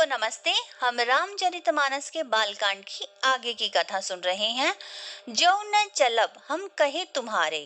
तो नमस्ते। हम रामचरितमानस के बालकांड की आगे की कथा सुन रहे हैं। जो न चलब हम कहे तुम्हारे,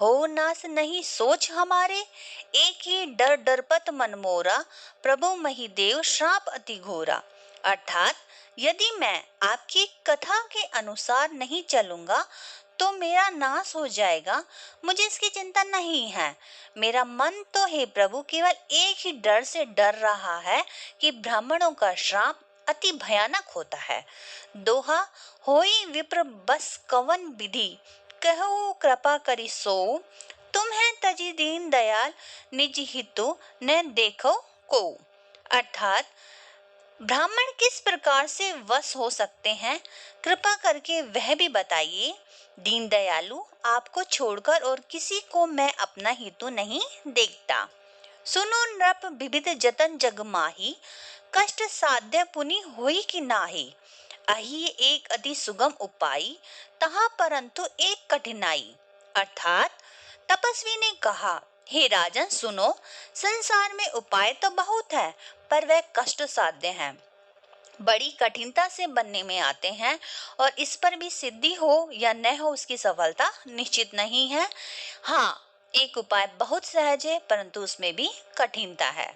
हो नास नहीं सोच हमारे। एक ही डर डरपत मन मोरा, प्रभु महिदेव श्राप अति घोरा। अर्थात यदि मैं आपकी कथा के अनुसार नहीं चलूंगा तो मेरा नाश हो जाएगा। मुझे इसकी चिंता नहीं है। मेरा मन तो हे प्रभु केवल एक ही डर से डर रहा है कि ब्राह्मणों का श्राप अति भयानक होता है। दोहा, होई विप्र बस कवन विधि, कहो कृपा करी सो। तुम है तजी दीन दयाल, निज हितु न देखो को। अर्थात ब्राह्मण किस प्रकार से वश हो सकते हैं, कृपा करके वह भी बताइए। दीन दयालु, आपको छोड़कर और किसी को मैं अपना हितु नहीं देखता। सुनो नृप विविध जतन जग माही, कष्ट साध्य पुनि होई कि नाही। अहि एक अति सुगम उपाय, तहा परंतु एक कठिनाई। अर्थात तपस्वी ने कहा, हे राजन सुनो, संसार में उपाय तो बहुत है पर वह कष्ट साध्य हैं, बड़ी कठिनता से बनने में आते हैं और इस पर भी सिद्धि हो या न हो उसकी सफलता निश्चित नहीं है। हाँ, एक उपाय बहुत सहज है परंतु उसमें भी कठिनता है।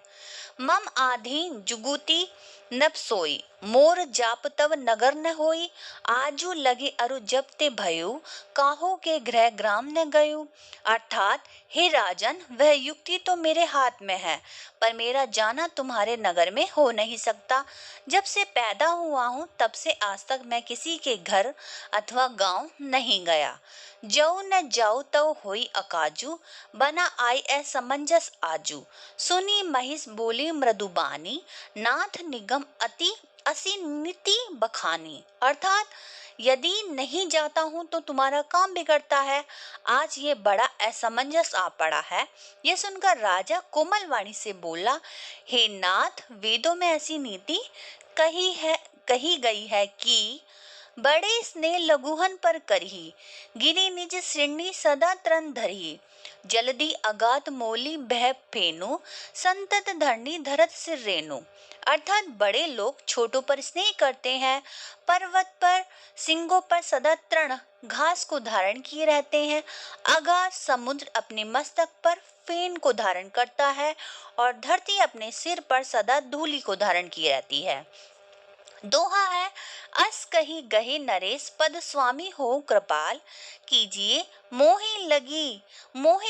मम आधीन जुगुती नप सोई, मोर जाप तब नगर न होई। आजू लगे अरु जब ते भयु, काहो के गृह ग्राम न गयु। अर्थात हे राजन, वह युक्ति तो मेरे हाथ में है पर मेरा जाना तुम्हारे नगर में हो नहीं सकता। जब से पैदा हुआ हूँ तब से आज तक मैं किसी के घर अथवा गांव नहीं गया। जऊ न जाऊ तव होई अकाजू, बना आई असमंजस आजू। सुनी महिष बोली मृदुबानी, नाथ निगम अति असी नीति बखानी। अर्थात यदि नहीं जाता हूँ तो तुम्हारा काम बिगड़ता है। आज ये बड़ा असमंजस आ पड़ा है। यह सुनकर राजा कोमल वाणी से बोला, हे नाथ, वेदों में ऐसी नीति कही गई है कि बड़े स्नेह लघुहन पर करही, गिरी निज श्रेणी सदा त्रन धरही। जल्दी अगात मोली बह फेनु, संतत धरनी धरत सिर रेनु। अर्थात बड़े लोग छोटों पर स्नेह करते हैं, पर्वत पर सिंगों पर सदा तृण घास को धारण किए रहते हैं। अगाध समुद्र अपने मस्तक पर फेन को धारण करता है और धरती अपने सिर पर सदा धूलि को धारण किए रहती है। दोहा है, अस कही गहे नरेश पद स्वामी हो कृपाल, कीजिए मोहि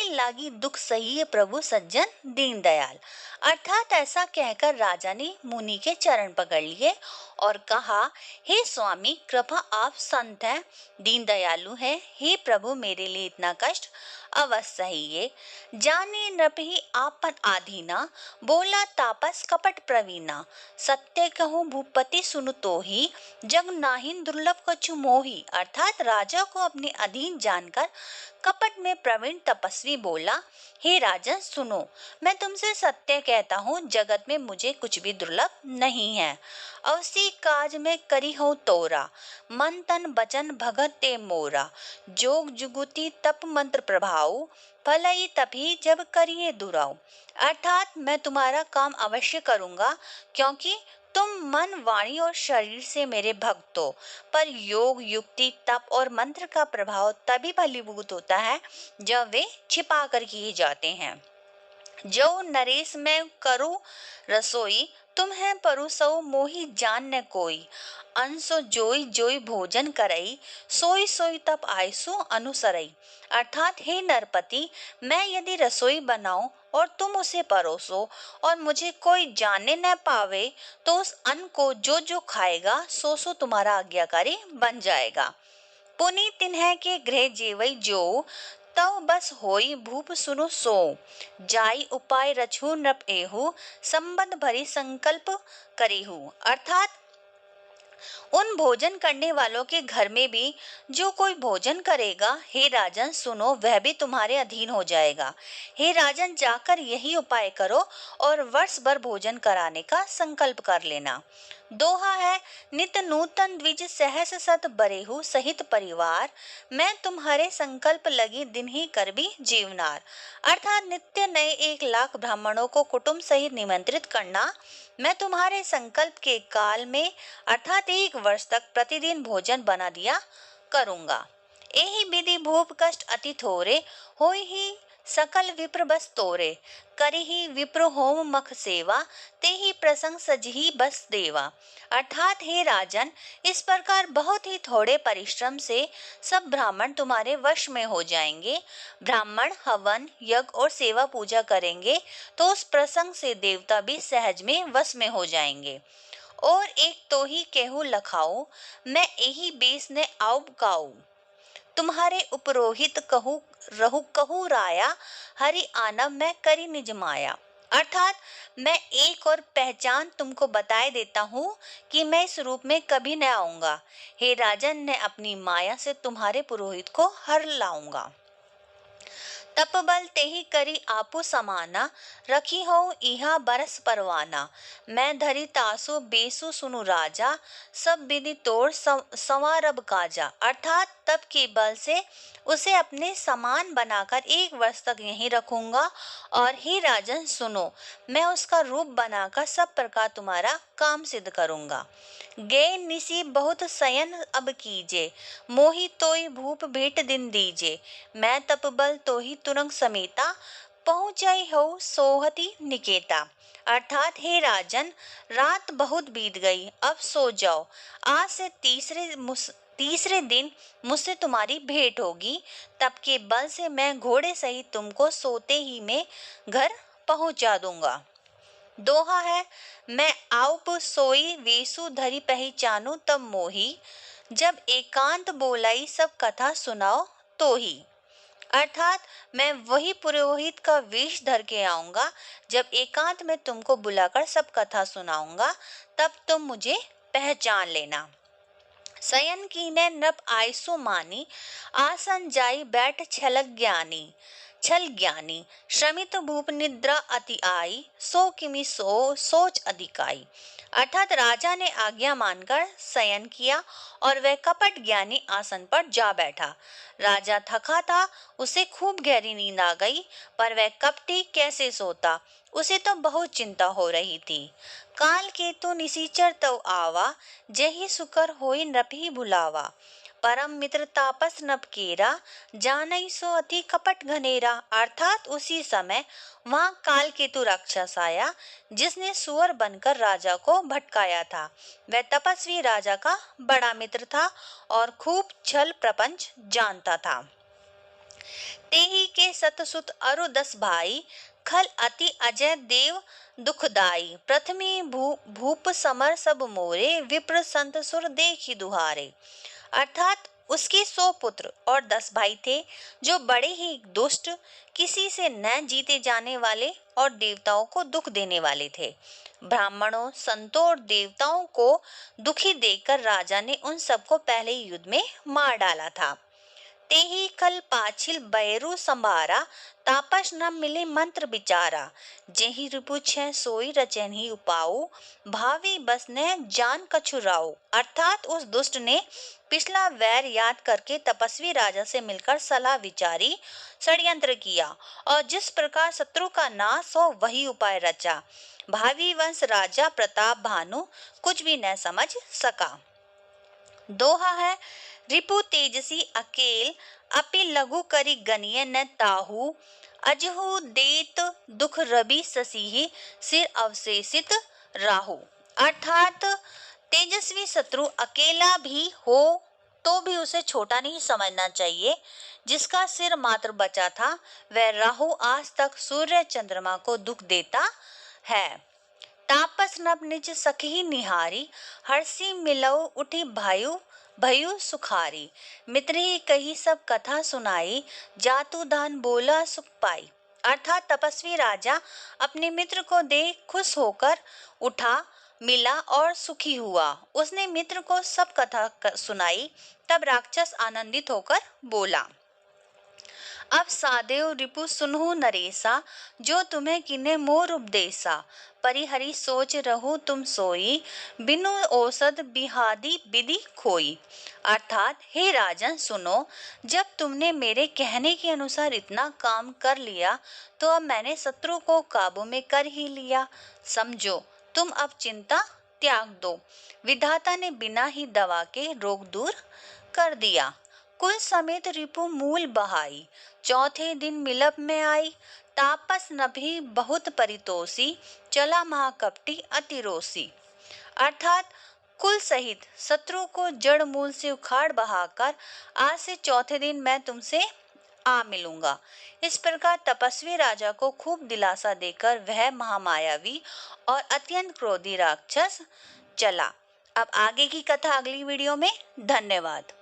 लागी दुख सही प्रभु सज्जन दीन दयाल। अर्थात ऐसा कहकर राजा ने मुनि के चरण पकड़ लिए और कहा, हे स्वामी, कृपा आप संत हैं, दीन दयालु हैं, हे प्रभु मेरे लिए इतना कष्ट अवश्य सहिए। जाने नृप ही आपन आधीना, बोला तापस कपट प्रवीणा। सत्य कहूँ भूपति सुनु तोहि, जग नाहिन दुर्लभ कछु मोहि। अर्थात राजा को अपने अधीन जानकर कपट में प्रवीण तपस्वी बोला, हे राजन सुनो, मैं तुमसे सत्य कहता हूँ, जगत में मुझे कुछ भी दुर्लभ नहीं है। अवसी काज में करी हो तोरा, मन तन बचन भगत ते मोरा। जोग जुगुति तप मंत्र प्रभाव, फलई तभी जब करिए दुराव। अर्थात मैं तुम्हारा काम अवश्य करूंगा क्योंकि तुम मन वाणी और शरीर से मेरे भक्त हो, पर योग युक्ति तप और मंत्र का प्रभाव तभी फलीभूत होता है जब वे छिपा कर किए जाते हैं। जो नरेश में करो रसोई, तुम है परुसो मोहि जान न कोई। अंसो जोई जोई भोजन करई, सोई सोई तप आयसु अनुसरई। अर्थात हे नरपति, मैं यदि रसोई बनाऊं और तुम उसे परोसो और मुझे कोई जानने न पावे तो उस अन्न को जो जो खाएगा सो सो तुम्हारा आज्ञाकारी बन जाएगा। पुनि तिन्ह के गृह जेवई जो, तव बस होई भूप सुनु सो। जाई उपाय रचहु नृप एहु, संबंध भरी संकल्प करेहु। अर्थात उन भोजन करने वालों के घर में भी जो कोई भोजन करेगा, हे राजन सुनो, वह भी तुम्हारे अधीन हो जाएगा। हे राजन, जाकर यही उपाय करो और वर्ष भर भोजन कराने का संकल्प कर लेना। दोहा है, नित नूतन द्विज सहस सत बरेहु सहित परिवार, मैं तुम्हारे संकल्प लगी दिन ही कर भी जीवनार। अर्थात नित्य नए 1 लाख ब्राह्मणों को कुटुंब सहित निमंत्रित करना। मैं तुम्हारे संकल्प के काल में अर्थात 1 वर्ष तक प्रतिदिन भोजन बना दिया करूंगा। एहि विधि भूप कष्ट अति थोरे, होई ही सकल विप्र बस तोरे, करिहि विप्र होम मख सेवा, तेहि प्रसंग सजहि बस देवा। अर्थात हे राजन, इस प्रकार बहुत ही थोड़े परिश्रम से सब ब्राह्मण तुम्हारे वश में हो जाएंगे। ब्राह्मण हवन यज्ञ और सेवा पूजा करेंगे तो उस प्रसंग से देवता भी सहज में वश में हो जाएंगे। और एक तो ही केहू लखाऊ, मैं यही बेस ने आऊ गाऊ, तुम्हारे उपरोहित कहू रहु कहू राया, हरि आनब मैं करी निज माया। अर्थात मैं एक और पहचान तुमको बताए देता हूँ कि मैं इस रूप में कभी न आऊंगा। हे राजन, ने अपनी माया से तुम्हारे पुरोहित को हर लाऊंगा। तप बल तेहि करी आपु समाना, रखी हो इहा बरस परवाना, मैं धरी तासु बेसु सुनु राजा, सब विधि तोड़ संवारब काजा। अर्थात तप के बल से उसे अपने समान बनाकर 1 वर्ष तक यहीं रखूंगा। और हे राजन सुनो, मैं उसका रूप बनाकर सब प्रकार तुम्हारा काम सिद्ध करूंगा। गे निसी बहुत सयन अब कीजे, मोहि तोई भूप भेंट दिन दीजे, मैं तप बल तो ही तुरंग समेता, पहुंचाई हो सोहती निकेता। अर्थात हे राजन, रात बहुत बीत गई, अब सो जाओ। आज से तीसरे दिन मुझसे तुम्हारी भेंट होगी। तब के बल से मैं घोड़े सहित तुमको सोते ही में घर पहुंचा दूंगा। दोहा है, मैं आउप सोई वेसु धरी पहचानू तब मोही, जब एकांत बोलाई सब कथा सुनाओ तो ही। अर्थात मैं वही पुरोहित का वेश धर के आऊंगा, जब एकांत में तुमको बुलाकर सब कथा सुनाऊंगा, तब तुम मुझे पहचान लेना। शयन कीने नृप आयसु मानी, आसन जाई बैठ छल ज्ञानी, श्रमित भूप निद्रा अति आई, सो किमि सो सोच अधिकाई। अर्थात राजा ने आज्ञा मानकर शयन किया और वह कपट ज्ञानी आसन पर जा बैठा। राजा थका था, उसे खूब गहरी नींद आ गई, पर वह कपटी कैसे सोता, उसे तो बहुत चिंता हो रही थी। काल केतु निसीचर तो आवा, जही सुकर होई नृप ही भुलावा, परम मित्र तापस नभ केरा, जानई सो अति कपट घनेरा। अर्थात उसी समय वहां काल केतु राक्षस आया, जिसने सुअर बनकर राजा को भटकाया था। वह तपस्वी राजा का बड़ा मित्र था और खूब छल प्रपंच जानता था। तेही के सतसुत अरु 10 भाई, खल अति अजय देव दुखदाई, प्रथमी भूप समर सब मोरे, विप्र संत सुर देखी दुहारे। अर्थात उसके 100 पुत्र और 10 भाई थे, जो बड़े ही दुष्ट, किसी से न जीते जाने वाले और देवताओं को दुख देने वाले थे। ब्राह्मणों, संतों और देवताओं को दुखी देखकर राजा ने उन सबको पहले ही युद्ध में मार डाला था। तेही कल पाछिल बैरु संभारा, तापस न मिले मंत्र बिचारा, जेहि रिपु छह सोई रचन ही उपाऊ, भावी बस ने जान कछुराऊ। अर्थात उस दुष्ट ने पिछला वैर याद करके तपस्वी राजा से मिलकर सलाह विचारी, षड्यंत्र किया और जिस प्रकार शत्रु का नाश हो वही उपाय रचा। भावी वंश राजा प्रताप भानु कुछ भी न समझ सका। दोहा है, रिपु तेजसी अकेल, अपि लघु करी गनिय न ताहू, अजहु देत दुख रवि ससीहि, सिर अवशेषित राहु। अर्थात तेजस्वी शत्रु अकेला भी हो तो भी उसे छोटा नहीं समझना चाहिए। जिसका सिर मात्र बचा था, वह राहु आज तक सूर्य चंद्रमा को दुख देता है। तापस नभ निज सखी निहारी, हर्षी मिलऊ उठी भयु सुखारी, मित्र ही कही सब कथा सुनाई, जातु दान बोला सुख पाई। अर्थात तपस्वी राजा अपने मित्र को देख खुश होकर उठा, मिला और सुखी हुआ। उसने मित्र को सब कथा सुनाई। तब राक्षस आनंदित होकर बोला, अब सादेव रिपु सुनहु नरेसा, जो तुम्हें किन्ने मोर उपदेसा। परिहरि सोच रहु तुम सोई, बिनु औषध बिहादी विधि खोई। अर्थात हे राजन सुनो, जब तुमने मेरे कहने के अनुसार इतना काम कर लिया तो अब मैंने शत्रु को काबू में कर ही लिया। समझो, तुम अब चिंता त्याग दो। विधाता ने बिना ही दवा के रोग दूर कर दिया। कुल समेत रिपु मूल बहाई, चौथे दिन मिलप में आई। तापस नभी बहुत परितोषी, चला महाकपटी अतिरोसी। अर्थात कुल सहित शत्रु को जड़ मूल से उखाड़ बहाकर आज से चौथे दिन मैं तुमसे आ मिलूंगा। इस प्रकार तपस्वी राजा को खूब दिलासा देकर वह महामायावी और अत्यंत क्रोधी राक्षस चला। अब आगे की कथा अगली वीडियो में। धन्यवाद।